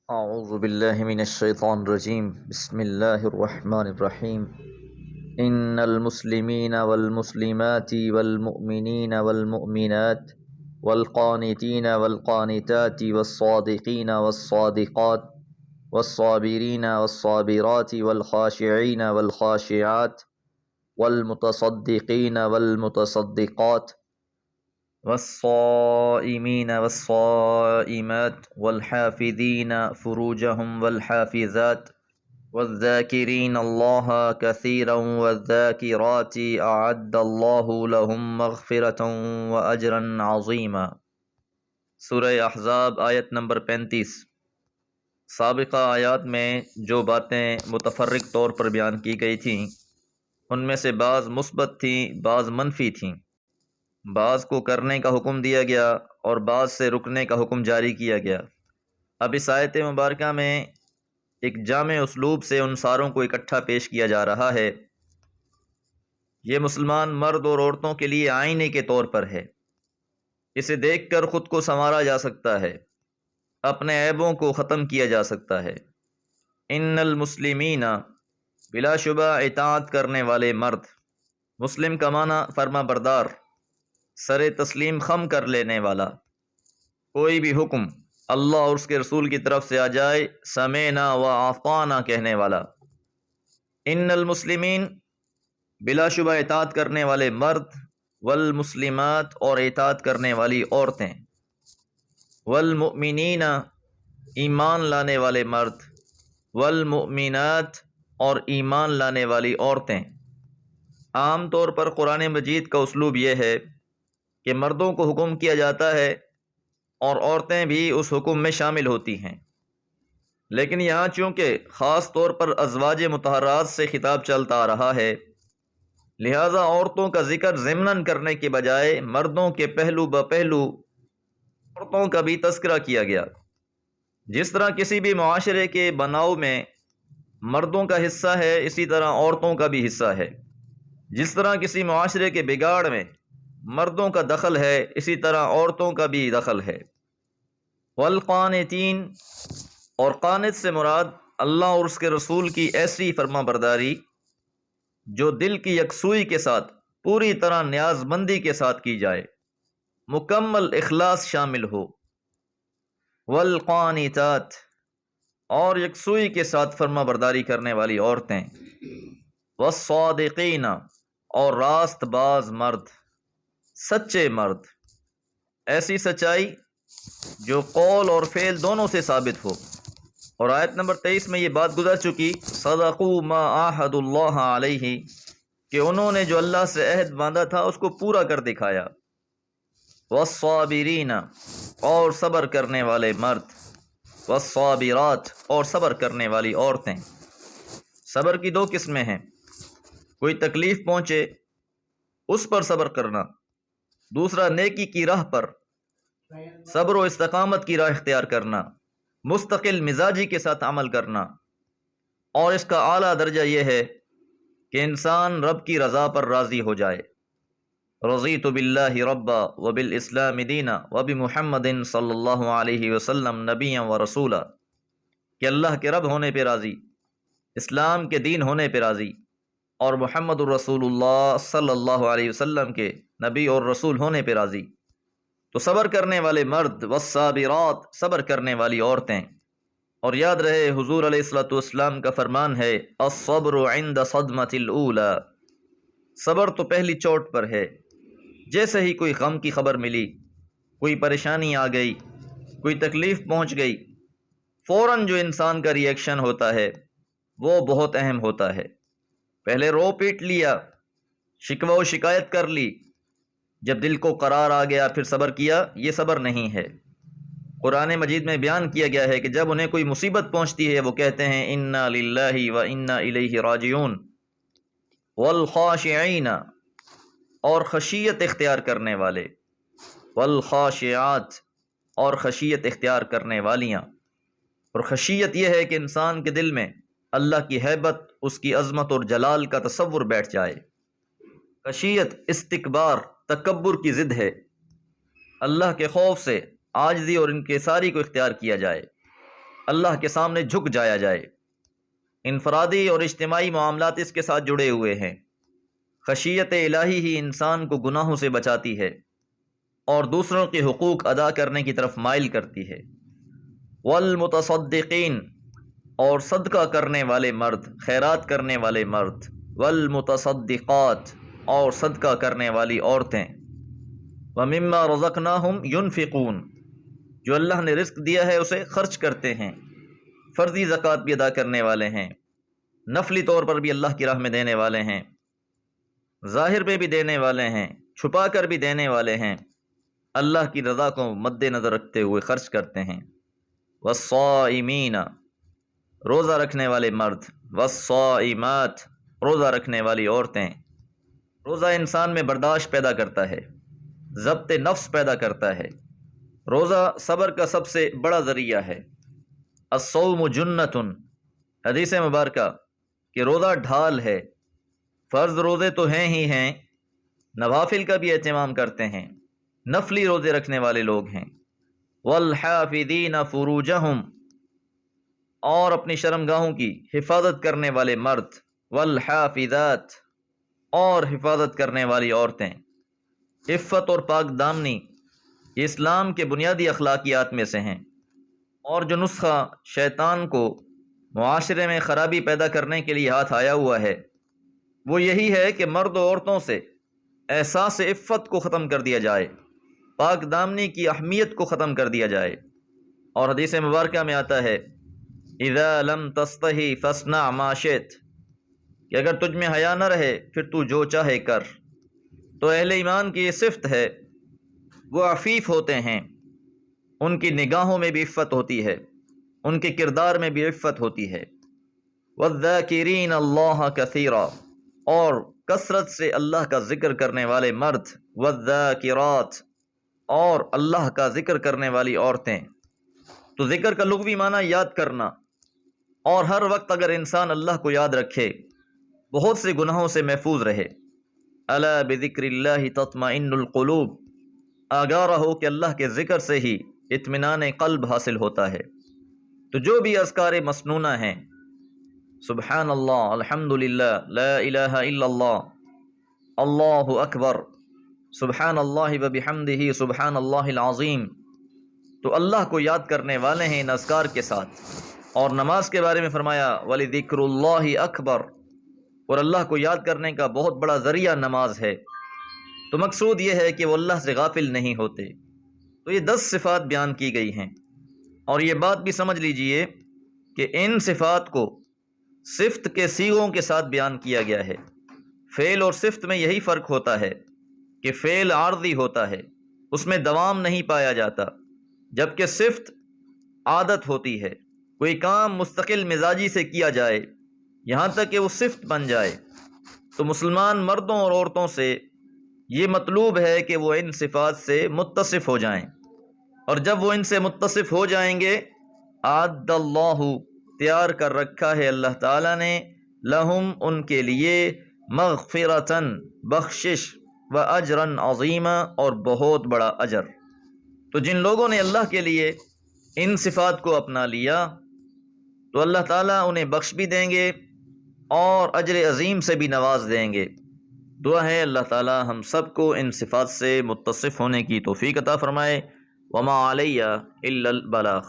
اعوذ باللہ من الشیطان الرجیم بسم اللہ الرحمن الرحیم ان المسلمین والمسلمات والمؤمنین والمؤمنات والقانتین والقانتات والصادقین والصادقات والصابرین والصابرات والخاشعین والخاشعات والمتصدقین والمتصدقات والصائمین والصائمات والحافظین فروجهم والحافظات والذاکرین اللہ کثیرا والذاکرات اعد اللہ لهم مغفرة واجرا عظیما۔ سورہ احزاب آیت نمبر 35۔ سابقہ آیات میں جو باتیں متفرق طور پر بیان کی گئی تھیں ان میں سے بعض مثبت تھیں، بعض منفی تھیں، بعض کو کرنے کا حکم دیا گیا اور بعض سے رکنے کا حکم جاری کیا گیا۔ اب اس آیت مبارکہ میں ایک جامع اسلوب سے ان ساروں کو اکٹھا پیش کیا جا رہا ہے۔ یہ مسلمان مرد اور عورتوں کے لیے آئینے کے طور پر ہے، اسے دیکھ کر خود کو سنوارا جا سکتا ہے، اپنے عیبوں کو ختم کیا جا سکتا ہے۔ ان المسلمین، بلا شبہ اطاعت کرنے والے مرد، مسلم کا معنی فرما بردار، سر تسلیم خم کر لینے والا، کوئی بھی حکم اللہ اور اس کے رسول کی طرف سے آ جائے سمعنا و اطعنا کہنے والا۔ ان المسلمین، بلا شبہ اطاعت کرنے والے مرد، والمسلمات اور اطاعت کرنے والی عورتیں، والمؤمنین ایمان لانے والے مرد، والمؤمنات اور ایمان لانے والی عورتیں۔ عام طور پر قرآن مجید کا اسلوب یہ ہے کہ مردوں کو حکم کیا جاتا ہے اور عورتیں بھی اس حکم میں شامل ہوتی ہیں، لیکن یہاں چونکہ خاص طور پر ازواج مطہرات سے خطاب چلتا آ رہا ہے، لہٰذا عورتوں کا ذکر ضمناً کرنے کے بجائے مردوں کے پہلو بپہلو عورتوں کا بھی تذکرہ کیا گیا۔ جس طرح کسی بھی معاشرے کے بناؤ میں مردوں کا حصہ ہے، اسی طرح عورتوں کا بھی حصہ ہے۔ جس طرح کسی معاشرے کے بگاڑ میں مردوں کا دخل ہے، اسی طرح عورتوں کا بھی دخل ہے۔ والقانتین، اور قانت سے مراد اللہ اور اس کے رسول کی ایسی فرما برداری جو دل کی یکسوئی کے ساتھ، پوری طرح نیاز مندی کے ساتھ کی جائے، مکمل اخلاص شامل ہو۔ والقانتات، اور یکسوئی کے ساتھ فرما برداری کرنے والی عورتیں۔ والصادقین، اور راست باز مرد، سچے مرد، ایسی سچائی جو قول اور فعل دونوں سے ثابت ہو۔ اور آیت نمبر 23 میں یہ بات گزر چکی، صدقوا ما عاہد اللہ علیہ، کہ انہوں نے جو اللہ سے عہد باندھا تھا اس کو پورا کر دکھایا۔ والصابرین، اور صبر کرنے والے مرد، والصابرات، اور صبر کرنے والی عورتیں۔ صبر کی دو قسمیں ہیں، کوئی تکلیف پہنچے اس پر صبر کرنا، دوسرا نیکی کی راہ پر صبر و استقامت کی راہ اختیار کرنا، مستقل مزاجی کے ساتھ عمل کرنا۔ اور اس کا اعلیٰ درجہ یہ ہے کہ انسان رب کی رضا پر راضی ہو جائے۔ رضیت باللہ ربا وبالاسلام دینا وبمحمد صلی اللہ علیہ وسلم نبیا و رسولا، کہ اللہ کے رب ہونے پہ راضی، اسلام کے دین ہونے پہ راضی، اور محمد الرسول اللہ صلی اللہ علیہ وسلم کے نبی اور رسول ہونے پہ راضی۔ تو صبر کرنے والے مرد، والصابرات، صبر کرنے والی عورتیں۔ اور یاد رہے حضور علیہ الصلوۃ والسلام کا فرمان ہے، الصبر عند صدمۃ الاولی، صبر تو پہلی چوٹ پر ہے۔ جیسے ہی کوئی غم کی خبر ملی، کوئی پریشانی آ گئی، کوئی تکلیف پہنچ گئی، فوراً جو انسان کا ری ایکشن ہوتا ہے وہ بہت اہم ہوتا ہے۔ پہلے رو پیٹ لیا، شکوہ و شکایت کر لی، جب دل کو قرار آ گیا پھر صبر کیا، یہ صبر نہیں ہے۔ قرآن مجید میں بیان کیا گیا ہے کہ جب انہیں کوئی مصیبت پہنچتی ہے وہ کہتے ہیں انا للہ و انا الیہ راجعون۔ والخاشعین، اور خشیت اختیار کرنے والے، والخاشعات، اور خشیت اختیار کرنے والیاں۔ اور خشیت یہ ہے کہ انسان کے دل میں اللہ کی ہیبت، اس کی عظمت اور جلال کا تصور بیٹھ جائے۔ خشیت استکبار، تکبر کی ضد ہے۔ اللہ کے خوف سے عاجزی اور انکساری کو اختیار کیا جائے۔ اللہ کے سامنے جھک جایا جائے۔ انفرادی اور اجتماعی معاملات اس کے ساتھ جڑے ہوئے ہیں۔ خشیت الہی ہی انسان کو گناہوں سے بچاتی ہے اور دوسروں کے حقوق ادا کرنے کی طرف مائل کرتی ہے۔ والمتصدقین، اور صدقہ کرنے والے مرد، خیرات کرنے والے مرد۔ والمتصدقات، اور صدقہ کرنے والی عورتیں۔ ومما رزقناہم ینفقون، جو اللہ نے رزق دیا ہے اسے خرچ کرتے ہیں، فرضی زکوٰۃ بھی ادا کرنے والے ہیں، نفلی طور پر بھی اللہ کی راہ میں دینے والے ہیں، ظاہر میں بھی دینے والے ہیں، چھپا کر بھی دینے والے ہیں، اللہ کی رضا کو مد نظر رکھتے ہوئے خرچ کرتے ہیں۔ والصائمین، روزہ رکھنے والے مرد۔ والصائمات، روزہ رکھنے والی عورتیں۔ روزہ انسان میں برداشت پیدا کرتا ہے، ضبط نفس پیدا کرتا ہے۔ روزہ صبر کا سب سے بڑا ذریعہ ہے۔ الصوم جنۃ، حدیث مبارکہ کہ روزہ ڈھال ہے۔ فرض روزے تو ہیں ہی ہیں، نوافل کا بھی اہتمام کرتے ہیں، نفلی روزے رکھنے والے لوگ ہیں۔ والحافظین فروجہم، اور اپنی شرمگاہوں کی حفاظت کرنے والے مرد۔ والحافظات، اور حفاظت کرنے والی عورتیں۔ عفت اور پاک دامنی یہ اسلام کے بنیادی اخلاقیات میں سے ہیں، اور جو نسخہ شیطان کو معاشرے میں خرابی پیدا کرنے کے لیے ہاتھ آیا ہوا ہے وہ یہی ہے کہ مرد و عورتوں سے احساس عفت کو ختم کر دیا جائے، پاک دامنی کی اہمیت کو ختم کر دیا جائے۔ اور حدیث مبارکہ میں آتا ہے اذا لم تستحی فاصنع ما شئت، کہ اگر تجھ میں حیا نہ رہے پھر تو جو چاہے کر۔ تو اہل ایمان کی یہ صفت ہے، وہ عفیف ہوتے ہیں، ان کی نگاہوں میں بھی عفت ہوتی ہے، ان کے کردار میں بھی عفت ہوتی ہے۔ والذاکرین اللہ کثیرا، اور کثرت سے اللہ کا ذکر کرنے والے مرد۔ والذاکرات، اور اللہ کا ذکر کرنے والی عورتیں۔ تو ذکر کا لغوی معنی یاد کرنا، اور ہر وقت اگر انسان اللہ کو یاد رکھے بہت سے گناہوں سے محفوظ رہے۔ الا بذکر اللہ تطمئن القلوب، آگاہ رہو کہ اللہ کے ذکر سے ہی اطمینان قلب حاصل ہوتا ہے۔ تو جو بھی اذکار مسنونہ ہیں، سبحان اللہ، الحمدللہ، لا الہ الا اللہ، اللہ اکبر، سبحان اللہ وبحمدہ، سبحان اللہ العظیم، تو اللہ کو یاد کرنے والے ہیں ان اذکار کے ساتھ۔ اور نماز کے بارے میں فرمایا وَلِذِكْرُ اللَّهِ اکبر، اور اللہ کو یاد کرنے کا بہت بڑا ذریعہ نماز ہے۔ تو مقصود یہ ہے کہ وہ اللہ سے غافل نہیں ہوتے۔ تو یہ 10 صفات بیان کی گئی ہیں، اور یہ بات بھی سمجھ لیجئے کہ ان صفات کو صفت کے صیغوں کے ساتھ بیان کیا گیا ہے۔ فعل اور صفت میں یہی فرق ہوتا ہے کہ فعل عارضی ہوتا ہے، اس میں دوام نہیں پایا جاتا، جبکہ صفت عادت ہوتی ہے، کوئی کام مستقل مزاجی سے کیا جائے یہاں تک کہ وہ صفت بن جائے۔ تو مسلمان مردوں اور عورتوں سے یہ مطلوب ہے کہ وہ ان صفات سے متصف ہو جائیں، اور جب وہ ان سے متصف ہو جائیں گے، اعد اللہ، تیار کر رکھا ہے اللہ تعالیٰ نے، لہم، ان کے لیے، مغفرتاً، بخشش، و اجراً عظیما، اور بہت بڑا اجر۔ تو جن لوگوں نے اللہ کے لیے ان صفات کو اپنا لیا تو اللہ تعالیٰ انہیں بخش بھی دیں گے اور اجر عظیم سے بھی نواز دیں گے۔ دعا ہے اللہ تعالیٰ ہم سب کو ان صفات سے متصف ہونے کی توفیق عطا فرمائے۔ وما علیہ الا البلاغ۔